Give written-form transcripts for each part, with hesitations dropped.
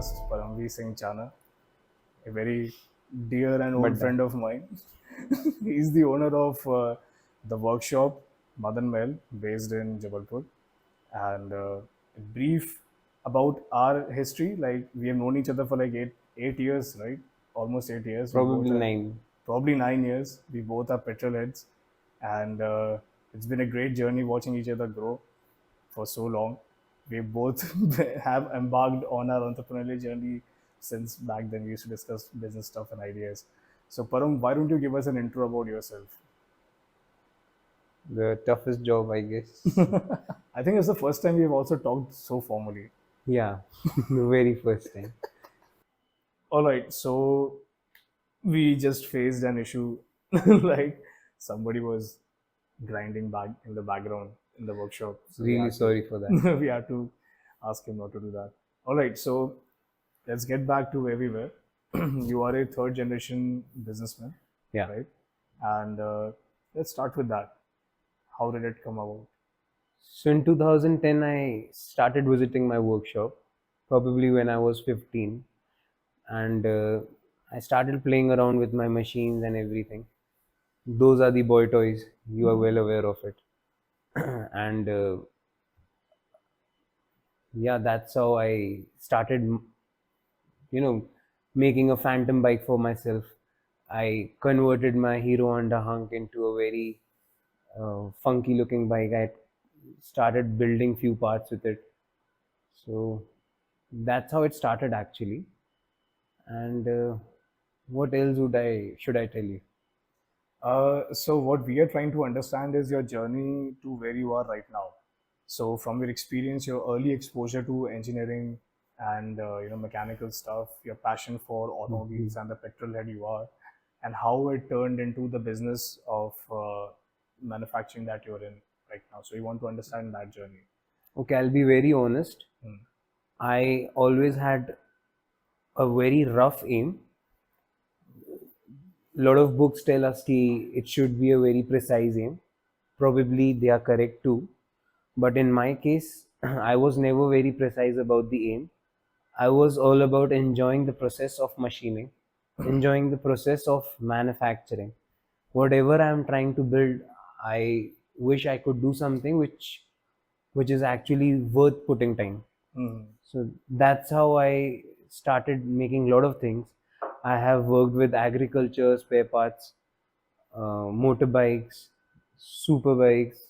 podcast, Paramveer Singh Chana, a very dear and old But friend of mine. He's the owner of the workshop Madan Mahal, based in Jabalpur. And a brief about our history, like we have known each other for like 8 years, right? Almost 8 years. We both probably are 9. probably 9 years. We both are petrol heads, and it's been a great journey watching each other grow for so long. We both have embarked on our entrepreneurial journey since back then. We used to discuss business stuff and ideas. So, Param, why don't you give us an intro about yourself? The toughest job, I guess. I think it's the first time we've also talked so formally. Yeah, the very first time. All right, so we just faced an issue like somebody was grinding back in the background in the workshop. So we Really had to sorry for that. we had to ask him not to do that. All right, so let's get back to where we were. You are a third generation businessman, Yeah. right? And let's start with that. How did it come about? So in 2010, I started visiting my workshop, probably when I was 15. And I started playing around with my machines and everything. Those are the boy toys. You are well aware of it. And yeah, that's how I started, making a phantom bike for myself. I converted my Hero Honda Hunk into a very funky looking bike. I started building few parts with it. So that's how it started actually. And what else would I should I tell you? So what we are trying to understand is your journey to where you are right now. So from your experience, your early exposure to engineering and mechanical stuff, your passion for automobiles and the petrol head you are, and how it turned into the business of manufacturing that you're in right now. So you want to understand that journey. Okay, I'll be very honest. Hmm. I always had a very rough aim. A lot of books tell us कि it should be a very precise aim. Probably they are correct too. But in my case, I was never very precise about the aim. I was all about enjoying the process of machining, enjoying the process of manufacturing. Whatever I'm trying to build, I wish I could do something which is actually worth putting time. Hmm. So that's how I started making a lot of things. I have worked with agriculture, spare parts, motorbikes, super bikes.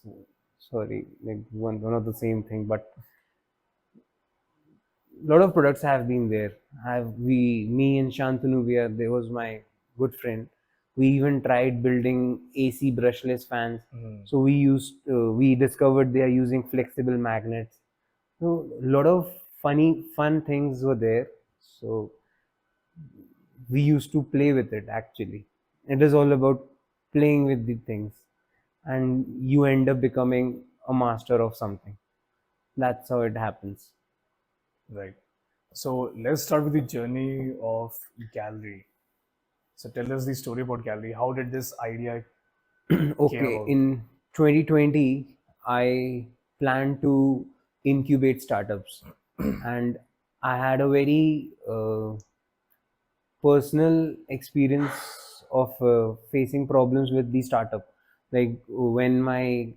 Sorry, like one of the same thing, but a lot of products have been there. Me and Shantanu, there was my good friend. We even tried building AC brushless fans. Hmm. So we discovered they are using flexible magnets. So a lot of fun things were there. So we used to play with it actually. It is all about playing with the things, and you end up becoming a master of something. That's how it happens. Right. So let's start with the journey of gallery. So tell us the story about gallery. How did this idea came Okay, about? in 2020, I plan to incubate startups, and I had a very personal experience of facing problems with the startup. Like when my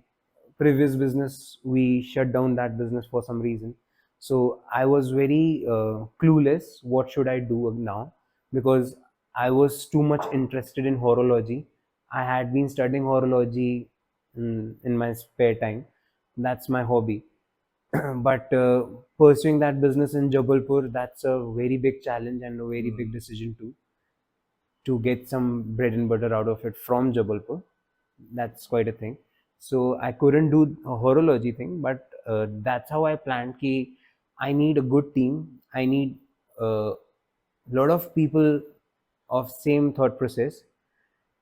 previous business, we shut down that business for some reason. So I was very clueless. What should I do now? Because I was too much interested in horology. I had been studying horology in my spare time. That's my hobby. But pursuing that business in Jabalpur, that's a very big challenge and a very big Hmm. decision too, to get some bread and butter out of it from Jabalpur. That's quite a thing. So I couldn't do a horology thing, but that's how I planned ki I need a good team. I need a lot of people of same thought process.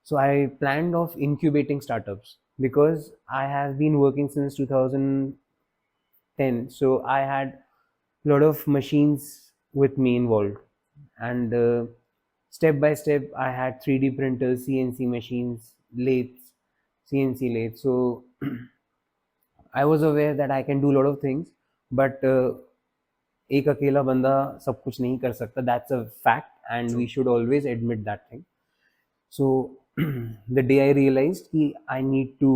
So I planned of incubating startups because I have been working since 2010. So I had a lot of machines with me involved, and step by step I had 3D printers, CNC machines, lathes, CNC lathes. So I was aware that I can do a lot of things, but एक अकेला बंदा सब कुछ नहीं कर सकता, that's a fact and we True. Should always admit that thing. So the day I realized कि I need to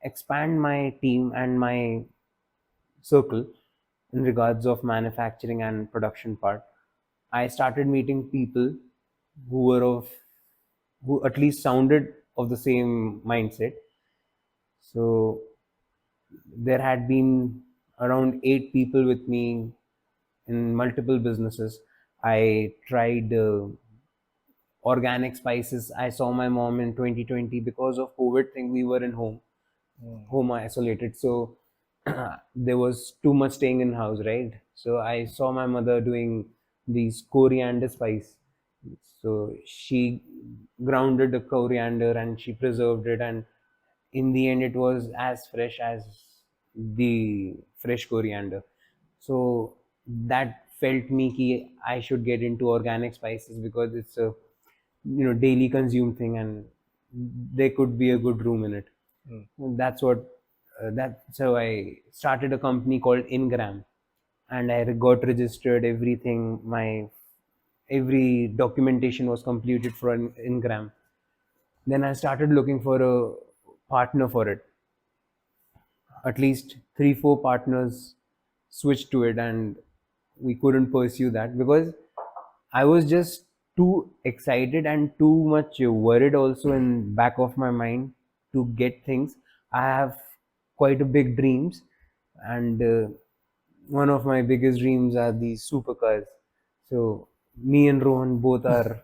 expand my team and my circle in regards of manufacturing and production part, I started meeting people who were of who at least sounded of the same mindset. So there had been around 8 people with me in multiple businesses. I tried organic spices. I saw my mom in 2020 because of COVID thing. We were in home isolated, so there was too much staying in house, right? So I saw my mother doing these coriander spice. So she grounded the coriander and she preserved it, and in the end it was as fresh as the fresh coriander. So that felt me ki I should get into organic spices because it's a daily consumed thing and there could be a good room in it. That's what that's how I started a company called Ingram, and I got registered everything. My every documentation was completed for an Ingram. Then I started looking for a partner for it. At least 3 4 partners switched to it, and we couldn't pursue that because I was just too excited and too much worried also in back of my mind to get things. I have quite a big dreams, and one of my biggest dreams are these supercars. So me and Rohan both are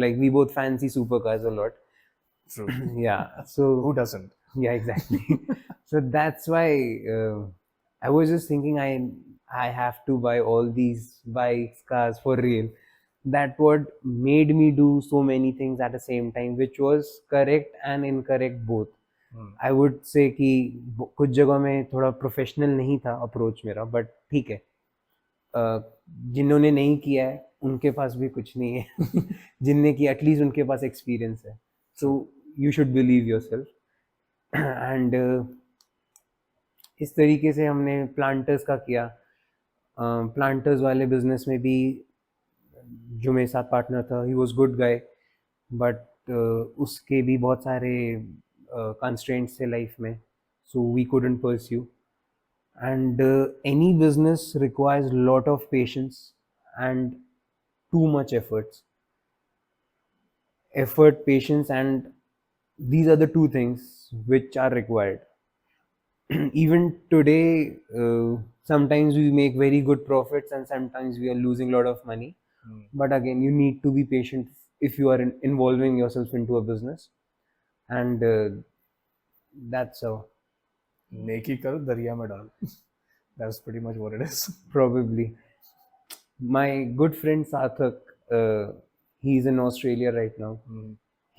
like we both fancy supercars a lot. True. Yeah. Who So doesn't? yeah, exactly. So that's why I was just thinking I have to buy all these bikes, cars for real. That what made me do so many things at the same time, which was correct and incorrect both. I would say कि कुछ जगह में थोड़ा professional नहीं था approach मेरा, but ठीक है. जिन्होंने नहीं किया है उनके पास भी कुछ नहीं है. जिनने किया एटलीस्ट उनके पास एक्सपीरियंस है. So you should believe your self. And इस तरीके से हमने प्लांटर्स का किया. प्लांटर्स वाले बिजनेस में भी जो मेरे साथ पार्टनर था he was good guy, but उसके भी बहुत सारे कंस्ट्रेंट्स थे लाइफ में, so we couldn't pursue. And any business requires a lot of patience and too much effort, patience, and these are the two things which are required. Even today, sometimes we make very good profits and sometimes we are losing a lot of money. But again, you need to be patient if you are involving yourself into a business, and that's how. नेकी कर दरिया में डाल. That's pretty much what it is. Probably. My good friend Sarthak, he's in Australia right now.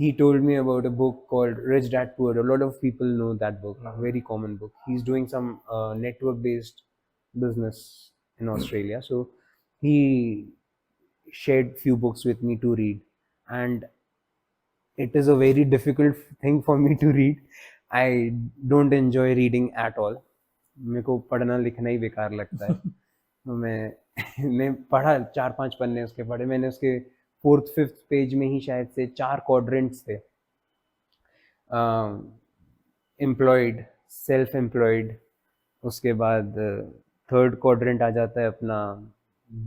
He told me about a book called Rich Dad Poor Dad. A lot of people know that book, a very common book. He's doing some network-based business in Australia. So he shared few books with me to read, and it is a very difficult thing for me to read. I don't enjoy reading at all. मेरे को पढ़ना लिखना ही बेकार लगता है. तो मैंने पढ़ा 4 5 पन्ने उसके पढ़े. मैंने उसके 4th 5th पेज में ही शायद से 4 क्वाड्रेंट्स थे. एम्प्लॉयड, सेल्फ एम्प्लॉयड, उसके बाद 3rd क्वाड्रेंट आ जाता है अपना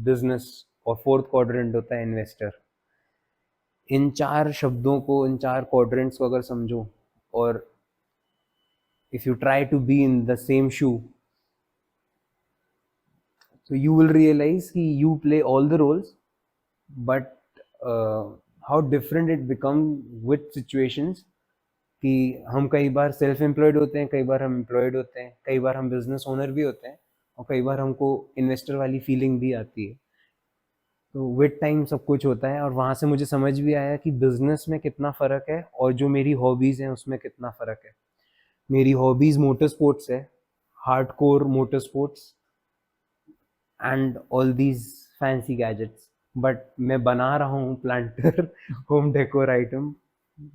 बिजनेस, और 4th क्वाड्रेंट होता है इन्वेस्टर. इन 4 शब्दों को, इन 4 क्वाड्रेंट्स को अगर समझो, और if you try to be in the same shoe, so you will realize कि you play all the roles, but how different it become with situations. कि हम कई बार सेल्फ एम्प्लॉयड होते हैं, कई बार हम एम्प्लॉयड होते हैं, कई बार हम बिजनेस ओनर भी होते हैं, और कई बार हमको इन्वेस्टर वाली फीलिंग भी आती है. तो विद टाइम सब कुछ होता है, और वहाँ से मुझे समझ भी आया कि बिजनेस में कितना फ़र्क है और जो मेरी हॉबीज़ हैं उसमें कितना फ़र्क है. मेरी हॉबीज़ मोटर स्पोर्ट्स है, hardcore motor sports and all these fancy gadgets, but मैं बना रहा हूँ planter home decor item.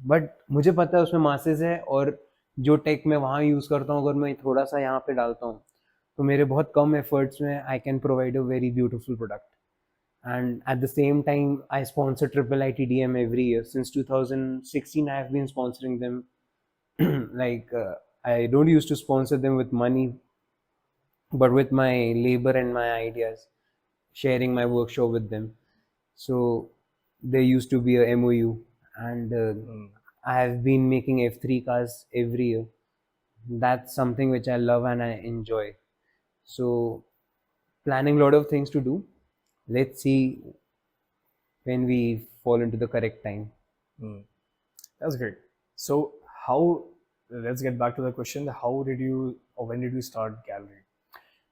But मुझे पता है उसमें मासेस है, और जो टेक मैं वहाँ यूज़ करता हूँ अगर मैं थोड़ा सा यहाँ पे डालता हूँ तो मेरे बहुत कम efforts में I can provide a very beautiful product. And at the same time, I sponsor Triple ITDM every year. Since 2016, I have been sponsoring them. Like I don't used to sponsor them with money, but with my labor and my ideas, sharing my workshop with them. So there used to be a MOU, and I have been making F3 cars every year. That's something which I love and I enjoy. So planning a lot of things to do. Let's see when we fall into the correct time. That's great. So how, let's get back to the question, how did you or when did you start gallery?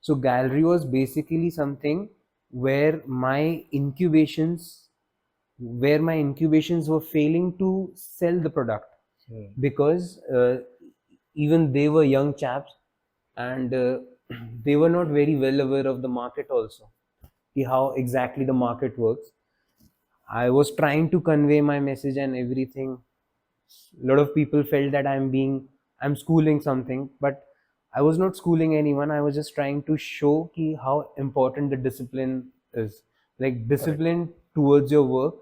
So gallery was basically something where my incubations were failing to sell the product, because even they were young chaps, and they were not very well aware of the market also, how exactly the market works. I was trying to convey my message and everything. A lot of people felt that I'm schooling something, but I was not schooling anyone. I was just trying to show how important the discipline is. Like discipline towards your work,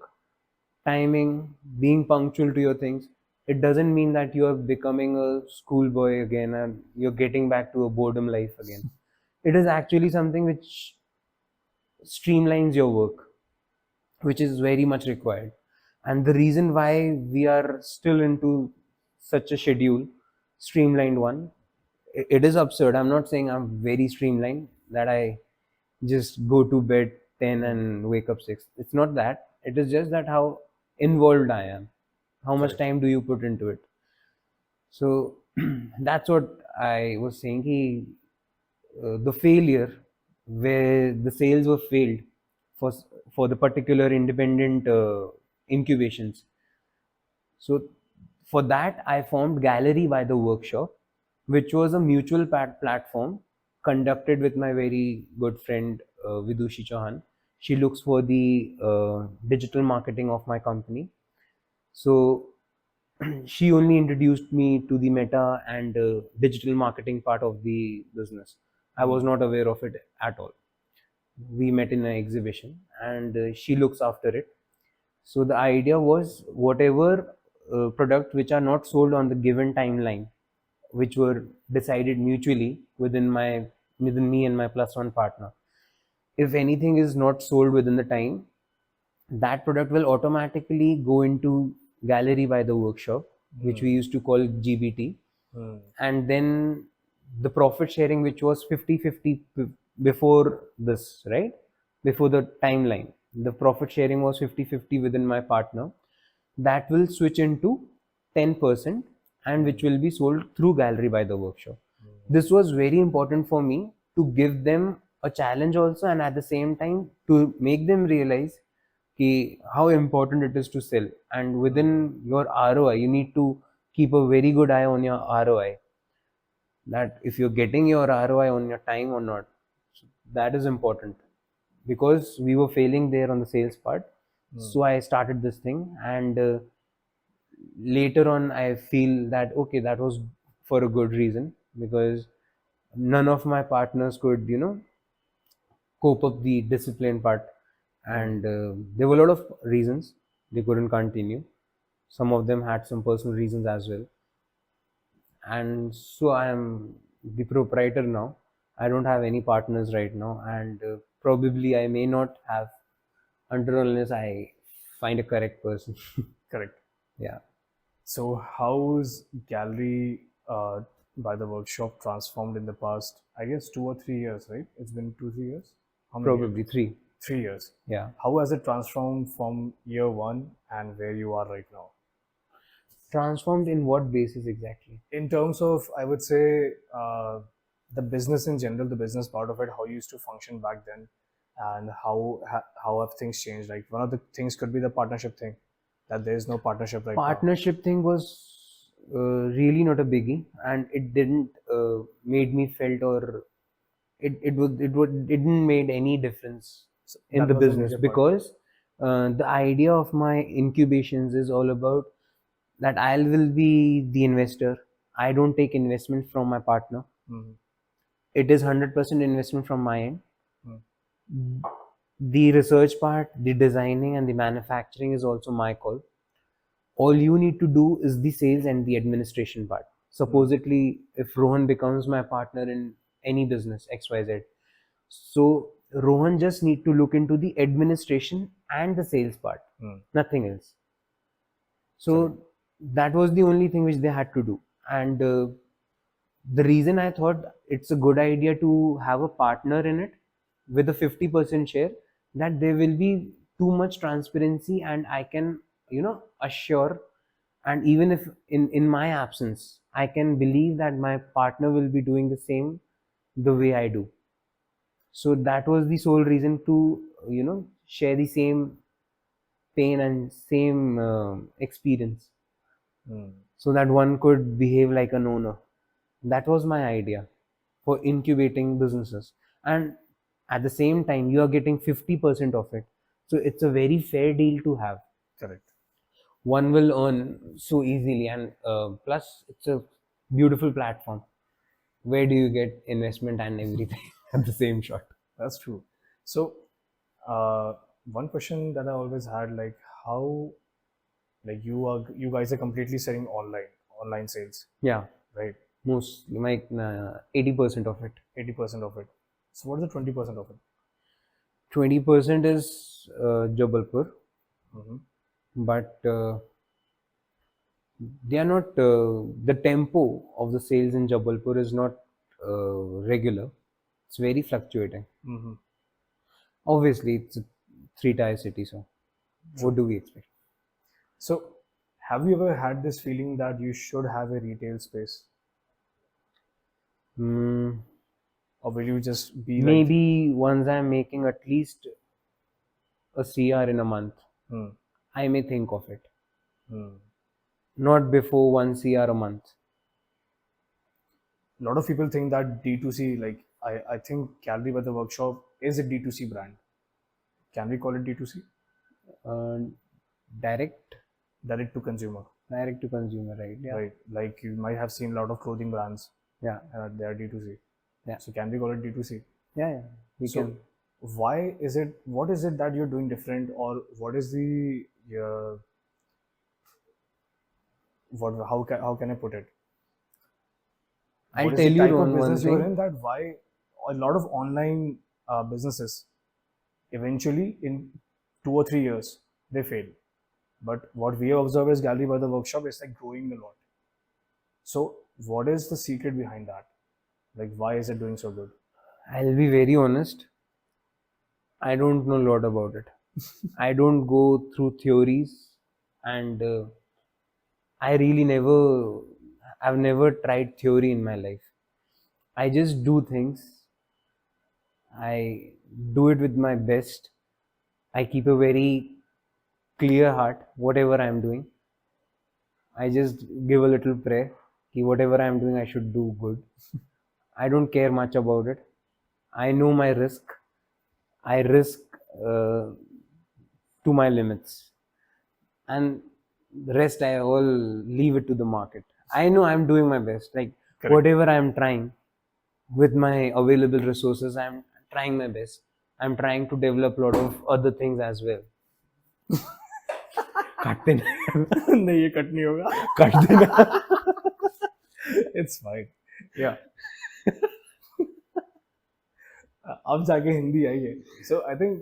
timing, being punctual to your things. It doesn't mean that you are becoming a schoolboy again and you're getting back to a boredom life again. It is actually something which streamlines your work, which is very much required. And the reason why we are still into such a schedule, streamlined one, it is absurd. I'm not saying I'm very streamlined, that I just go to bed 10 and wake up 6. It's not that. It is just that how involved I am. How much time do you put into it? So that's what I was saying. The failure where the sales were failed for for the particular independent incubations. So for that, I formed Gallery by the Workshop, which was a mutual platform conducted with my very good friend Vidushi Chauhan. She looks for the digital marketing of my company. So she only introduced me to the meta and digital marketing part of the business. I was not aware of it at all. We met in an exhibition, and she looks after it. So the idea was whatever product which are not sold on the given timeline, which were decided mutually within me and my plus one partner. If anything is not sold within the time, that product will automatically go into Gallery by the Workshop, which we used to call GBT. And then the profit sharing, which was 50-50 before this, right? Before the timeline, the profit sharing was 50-50 within my partner. That will switch into 10%, and which will be sold through Gallery by the Workshop. This was very important for me to give them a challenge also, and at the same time to make them realize how important it is to sell. And within your ROI, you need to keep a very good eye on your ROI, that if you're getting your ROI on your time or not. So that is important, because we were failing there on the sales part. So I started this thing, and later on I feel that okay, that was for a good reason, because none of my partners could cope up the discipline part, and there were a lot of reasons they couldn't continue. Some of them had some personal reasons as well, and so I am the proprietor now. I don't have any partners right now, and probably I may not have until unless I find a correct person. Correct. Yeah. So how's gallery by the workshop transformed in the past, I guess 2 or 3 years, right? It's been 2-3 years? How many Probably years? 3. 3 years. Yeah. How has it transformed from year one and where you are right now? Transformed in what basis exactly? In terms of, I would say, the business in general, the business part of it, how you used to function back then, and how have things changed? Like one of the things could be the partnership thing, that there is no partnership right now. Partnership thing was really not a biggie, and it didn't made me felt, or it didn't made any difference in that the was the business, major part. because the idea of my incubations is all about that I will be the investor. I don't take investment from my partner. it is 100% investment from my end. Hmm. The research part, the designing, and the manufacturing is also my call. All you need to do is the sales and the administration part. Supposedly, if Rohan becomes my partner in any business XYZ, so Rohan just need to look into the administration and the sales part, Hmm. nothing else. Correct. So that was the only thing which they had to do. And the reason I thought it's a good idea to have a partner in it with a 50% share, that there will be too much transparency and I can, assure, and even if in my absence, I can believe that my partner will be doing the same the way I do. So that was the sole reason to, share the same pain and same experience, Hmm. so that one could behave like an owner. That was my idea for incubating businesses. And at the same time, you are getting 50% of it. So it's a very fair deal to have. Correct. One will earn so easily, and plus, it's a beautiful platform. Where do you get investment and everything at the same shot? That's true. So, uh, one question that I always had, like, how, like, you guys are completely selling online sales, Yeah, right? most like 80% of it. 80% of it. So, what is the 20% of it? 20% is Jabalpur, Mm-hmm. but they are not. The tempo of the sales in Jabalpur is not regular. It's very fluctuating. Mm-hmm. Obviously, it's a three-tier city, so what True. do we expect? So, have you ever had this feeling that you should have a retail space, Hmm. or will you just be like, Maybe once I'm making at least a CR in a month, hmm, I may think of it. hmm. Not before 1 CR a month. A lot of people think that D2C, like, I think Calorie by the Workshop is a D2C brand. Can we call it D2C? Uh, direct, Direct to consumer, direct to consumer, right? Yeah, right? Like, you might have seen a lot of clothing brands, yeah, they are D2C. yeah, So, can we call it D2C? yeah, yeah. We So, can. what is it that you're doing different, or what is the, how can I put it? I'll What is tell the you, type of Ron, one business you are thing. in, that why a lot of online businesses eventually in 2 or 3 years they fail, but what we have observed is Gallery by the Workshop is like growing a lot. So what is the secret behind that? Like, why is it doing so good? I'll be very honest. I don't know a lot about it. I don't go through theories, and I really never, I've never tried theory in my life. I just do things. I do it with my best. I keep a very clear heart, whatever I'm doing. I just give a little prayer. Ki whatever I'm doing, I should do good. I don't care much about it. I know my risk. I risk uh, to my limits, and the rest I all leave it to the market. I know I'm doing my best. Like Correct. whatever I'm trying with my available resources, I'm trying my best. I'm trying to develop a lot of other things as well. काटते ना नहीं, ये cut नहीं होगा. काट देना It's fine. Yeah. अब जाके हिंदी आई है. So I think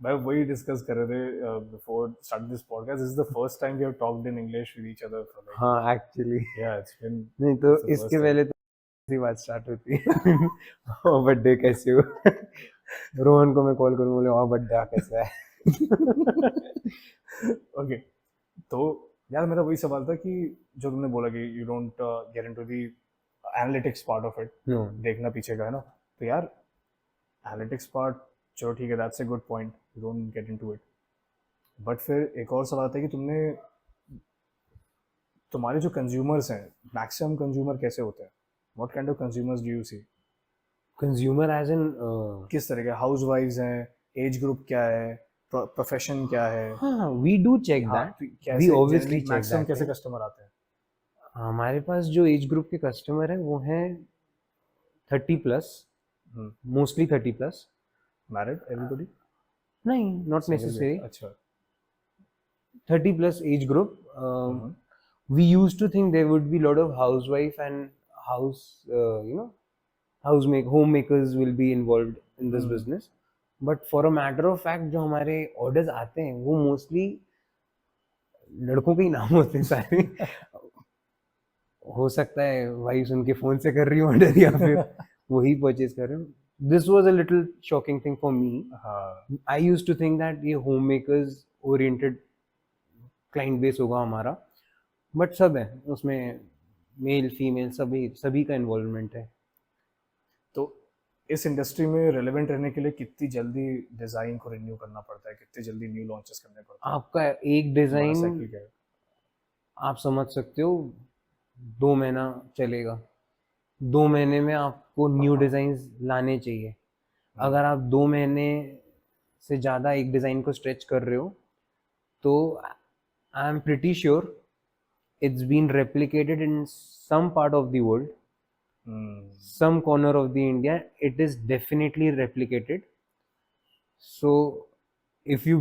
मैं वही डिस्कस कर रहे थे before starting this podcast. This is the first time we have talked in English with each other for like, हाँ एक्चुअली yeah, it's been, नहीं तो it's the इसके first time. पहले तो ऐसी बात स्टार्ट होती है और बर्थडे कैसे हो रोहन को मैं कॉल करूँ बोले और बर्थडे कैसा है ओके. तो यार मेरा वही सवाल था कि जो तुमने बोला कि you don't get into the analytics part of it, no देखना पीछे का है ना. तो यार एनालिटिक्स पार्ट, चलो ठीक है, that's a good point, you don't get into it. But फिर एक और सवाल आता है कि तुम्हारे जो कंज्यूमर्स हैं, मैक्सिमम कंज्यूमर कैसे होते हैं? What kind of consumers do you see? Consumer as in किस तरह के हाउस वाइफ्स हैं, एज ग्रुप क्या है, प्रोफेशन क्या है? हाँ वी डू चेक हाँ, दैट तो वी कैसे ऑब्वियसली चेक मैक्सिमम दैट कैसे कस्टमर आते हैं? हमारे पास जो एज ग्रुप के कस्टमर है वो हैं 30 plus, Hmm. mostly 30 plus. Married, everybody? No, not Single bed. necessary. Acha. 30 plus age group. Mhm. We used to think there would be a lot of housewife and homemakers will be involved in this Hmm. business. But for a matter of fact, जो हमारे orders आते हैं वो mostly लड़कों के ही नाम होते हैं सारे. हो सकता है वाइफ उनके फोन से कर रही हो ऑर्डर या फिर वही परचेज कर रहे हो. This was a little shocking thing for me. हाँ. I used to think that ये homemakers oriented client base होगा हमारा, बट सब है उसमें, मेल फीमेल सभी सभी का इन्वॉल्वमेंट है. तो इस इंडस्ट्री में रेलेवेंट रहने के लिए कितनी जल्दी डिजाइन को रिन्यू करना पड़ता है, कितनी जल्दी न्यू लॉन्चेस करने पड़ते हैं? आपका एक हमारा डिज़ाइन साइकिल क्या है? आप समझ सकते हो 2 महीना चलेगा. 2 महीने में आपको न्यू डिज़ाइंस लाने चाहिए. अगर आप 2 महीने से ज़्यादा एक डिज़ाइन को स्ट्रेच कर रहे हो तो I am pretty sure it's been replicated in some part of the world, some corner of the India. It is definitely replicated. So if you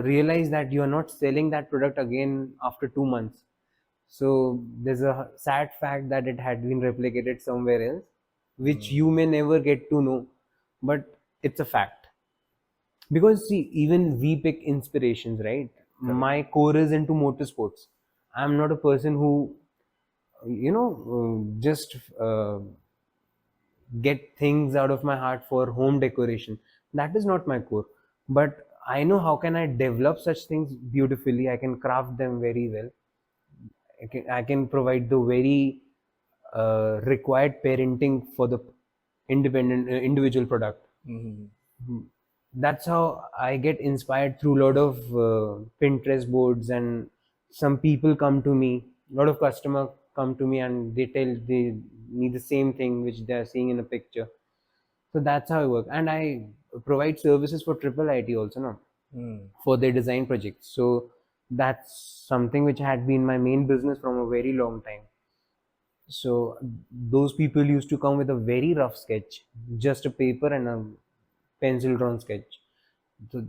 realize that you are not selling that product again after 2 months, so there's a sad fact that it had been replicated somewhere else, which you may never get to know, but it's a fact. Because see, even we pick inspirations, right? Correct. My core is into motorsports. I'm not a person who just get things out of my heart for home decoration. That is not my core, but I know how can I develop such things beautifully. I can craft them very well. I can provide the very required parenting for the independent individual product. That's how I get inspired through a lot of Pinterest boards, and some people come to me, a lot of customer come to me and they tell they need the same thing which they are seeing in a picture. So that's how I work, and I provide services for triple IT also now for their design projects. So that's something which had been my main business from a very long time. So those people used to come with a very rough sketch, just a paper and a pencil drawn sketch. So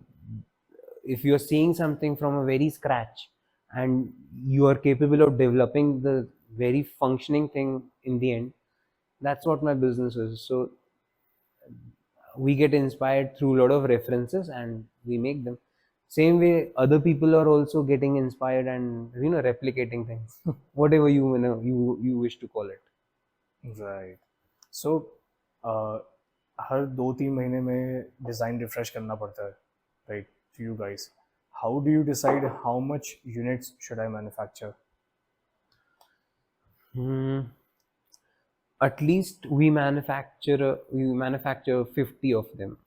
if you are seeing something from a very scratch and you are capable of developing the very functioning thing in the end, that's what my business is. So we get inspired through a lot of references and we make them. Same way other people are also getting inspired and replicating things, whatever you wish to call it. Right. So हर 2-3 महीने में design refresh करना पड़ता है, right, for you guys. How do you decide how much units should I manufacture? At least we manufacture 50 of them,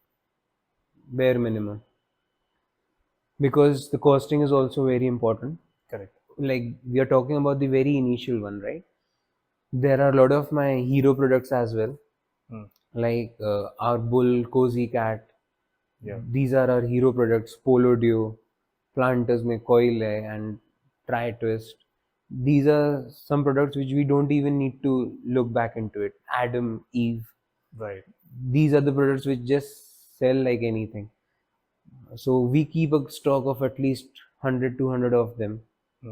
bare minimum, because the costing is also very important. Correct. Like we are talking about the very initial one, right? There are a lot of my hero products as well, like our bull cozy cat. Yeah. These are our hero products. Polo Duo, planters में coil है and tri twist. These are some products which we don't even need to look back into it. Adam, Eve, right. these are the products which just sell like anything. So we keep a stock of at least 100-200 of them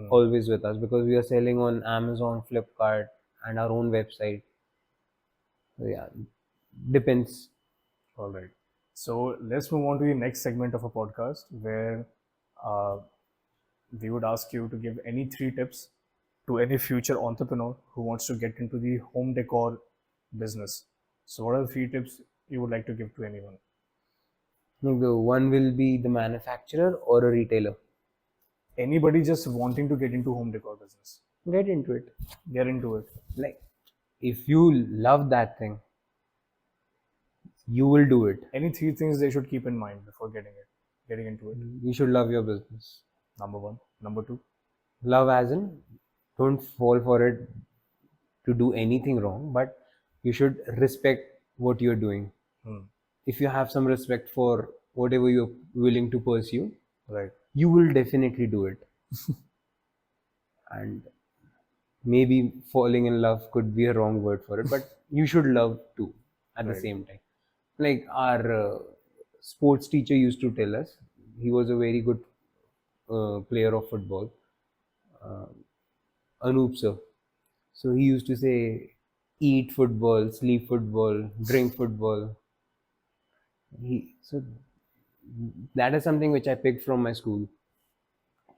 always with us, because we are selling on Amazon, Flipkart, and our own website. So yeah, depends. All right. So let's move on to the next segment of a podcast where uh, we would ask you to give any 3 tips to any future entrepreneur who wants to get into the home decor business. So, what are the 3 tips you would like to give to anyone? The one will be the manufacturer or a retailer. Anybody just wanting to get into home decor business, Get into it. get into it. Like, if you love that thing, you will do it. Any 3 things they should keep in mind before getting into it? You should love your business. Number 1. Number 2. Love as in, don't fall for it to do anything wrong, but you should respect what you're doing. If you have some respect for whatever you're willing to pursue, Right. you will definitely do it. And maybe falling in love could be a wrong word for it, but you should love too at the Right. same time. Like our sports teacher used to tell us, he was a very good player of football, uh, Anup sir. So he used to say, eat football, sleep football, drink football. So that is something which I picked from my school.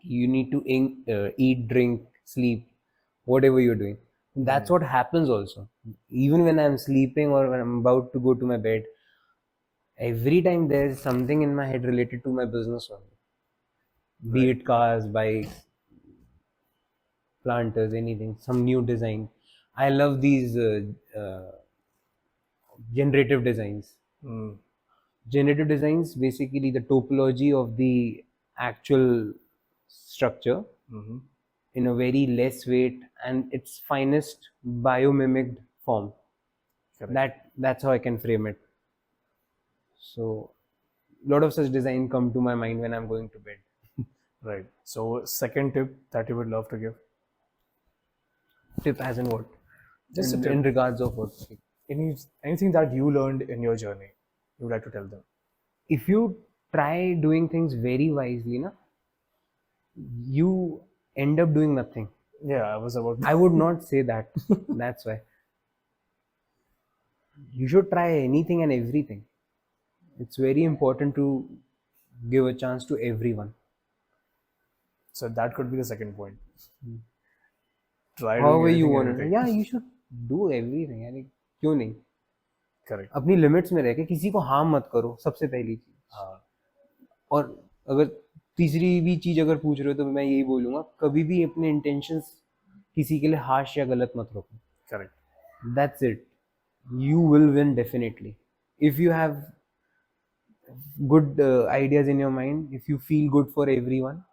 You need to eat, drink, sleep, whatever you're doing. That's Mm. what happens also. Even when I'm sleeping or when I'm about to go to my bed, every time there's something in my head related to my business only. Be Right. it cars, bikes, planters, anything, some new design. I love these generative designs. Mm. Generative designs, basically the topology of the actual structure Mm-hmm. in a very less weight and its finest biomimicked form. Correct. That's how I can frame it. So a lot of such design come to my mind when I'm going to bed. Right. So, second tip that you would love to give? Tip as in what? Just a In tip. regards of what? Anything that you learned in your journey, you would like to tell them. If you try doing things very wisely, na, you end up doing nothing. Yeah, I was about. I would not say that. That's why. You should try anything and everything. It's very important to give a chance to everyone. So that could be the second point. Try doing However you anything, want to. anything. Yeah, you should do everything. यानी क्यों नहीं? Correct. अपनी limits में रह के किसी को harm मत करो, सबसे पहली चीज. Uh, और अगर तीसरी भी चीज अगर पूछ रहे हो तो मैं यही बोलूंगा, कभी भी अपने इंटेंशंस किसी के लिए हार्श या गलत मत रखो. correct. That's it. You will win definitely. If you have good ideas in your mind, if you feel good for everyone,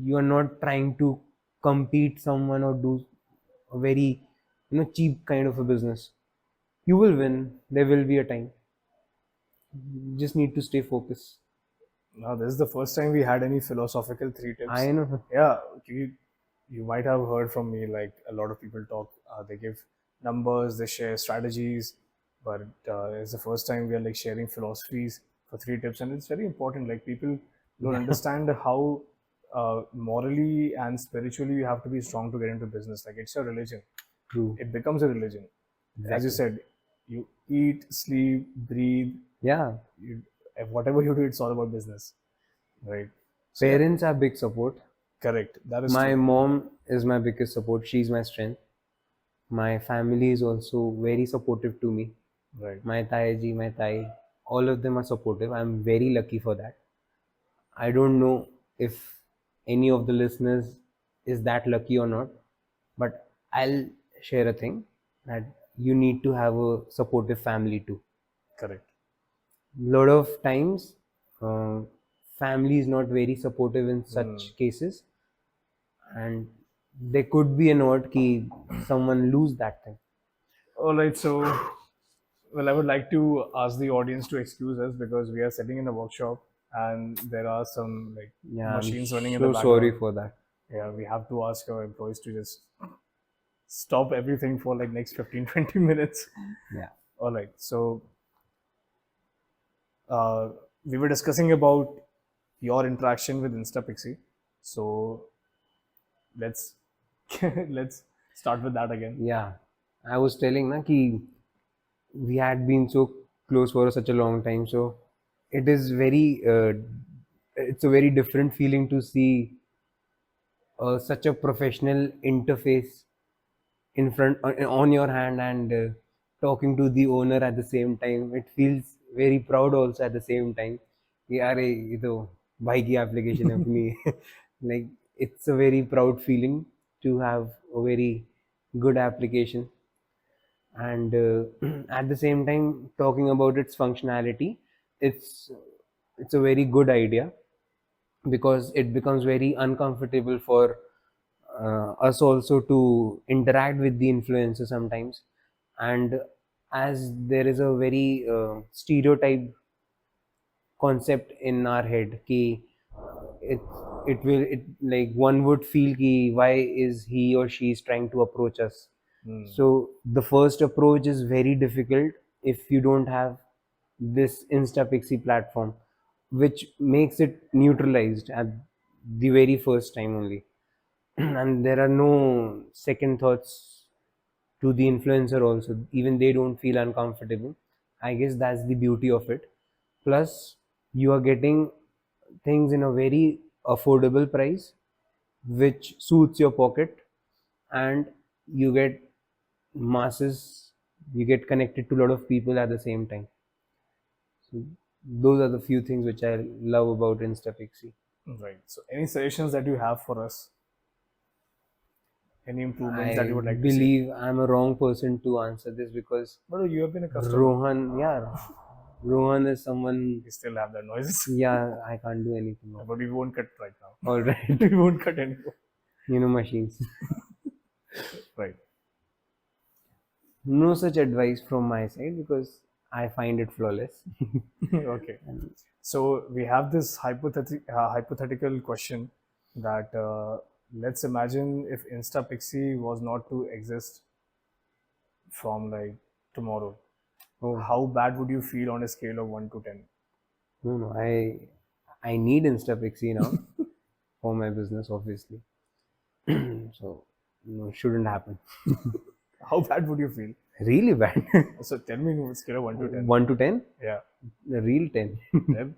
you are not trying to compete someone or do a very cheap kind of a business. You will win. There will be a time. You just need to stay focused. Now, this is the first time we had any philosophical three tips. I know. Yeah, you might have heard from me like a lot of people talk. They give numbers, they share strategies, but it's the first time we are like sharing philosophies for three tips, and it's very important. Like people don't understand how morally and spiritually you have to be strong to get into business. Like it's a religion. True. It becomes a religion. As you Exactly. said, you eat, sleep, breathe. Yeah. You, whatever you do, it's all about business, right? So yeah, Parents are big support. correct. That is My true. mom is my biggest support. She's my strength. My family is also very supportive to me. Right. My Taiji, my Tai, all of them are supportive. I'm very lucky for that. I don't know if any of the listeners is that lucky or not, but I'll share a thing that you need to have a supportive family too. Correct. Lot of times, uh, family is not very supportive in Hmm. such cases, and there could be an odd key someone lose that thing. All right. So, well, I would like to ask the audience to excuse us because we are sitting in a workshop and there are some like Yeah, I'm machines running in the so sorry background. for that. Yeah, we have to ask our employees to just stop everything for like next 15-20 minutes. Yeah. All right. So, we were discussing about your interaction with InstaPixy. So, let's let's start with that again. Yeah, I was telling na ki we had been so close for such a long time, so it is very it's a very different feeling to see such a professional interface in front on your hand and talking to the owner at the same time. It feels very proud also at the same time कि अरे ये तो भाई की application है अपनी. Like it's a very proud feeling to have a very good application and at the same time talking about its functionality. It's it's a very good idea because it becomes very uncomfortable for us also to interact with the influencer sometimes, and as there is a very stereotype concept in our head ki it it will it like one would feel ki why is he or she is trying to approach us So the first approach is very difficult if you don't have this InstaPixy platform, which makes it neutralized at the very first time only. And there are no second thoughts to the influencer also. Even they don't feel uncomfortable. I guess that's the beauty of it. Plus, you are getting things in a very affordable price, which suits your pocket, and you get masses, you get connected to a lot of people at the same time. So those are the few things which I love about InstaPixy. Right. So, any suggestions that you have for us? Any improvements that I you would like to see? believe I'm a wrong person to answer this because But you have been a customer. Rohan, yeah, Rohan is someone, You still have that noises. yeah, I can't do anything. But we won't cut right now. All right, We won't cut anymore. machines. Right. No such advice from my side because I find it flawless. Okay. So we have this hypothetical question that let's imagine if InstaPixy was not to exist from like tomorrow. Oh, How bad would you feel on a scale of 1 to 10? no, I need InstaPixy now for my business, obviously. So, no, shouldn't happen. How bad would you feel? Really bad. So tell me on a scale of 1 to 10. 1 to 10? Yeah. The real 10. 10?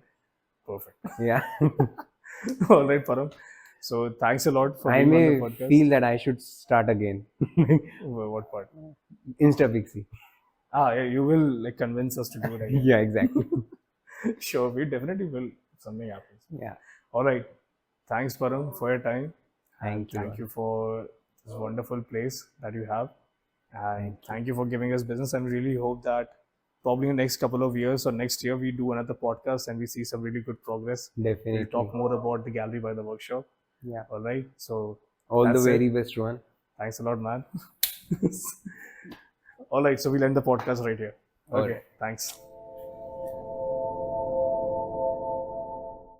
Perfect. Yeah. All right, Param. So thanks a lot for I being on the may podcast. feel that I should start again. What part? InstaPixy. Yeah, you will like convince us to do it again. Yeah, exactly. Sure, we definitely will if something happens. Yeah. All right. Thanks, Param, for your time. And Thank you. thank you for this wonderful place that you have. And thank you for giving us business. And really hope that probably in the next couple of years or next year, we do another podcast and we see some really good progress. Definitely. We'll talk more about the gallery by the workshop. Yeah. All right. So All the that's very it. best one. Thanks a lot, man. All right. So we'll end the podcast right here. All Okay. right. Thanks.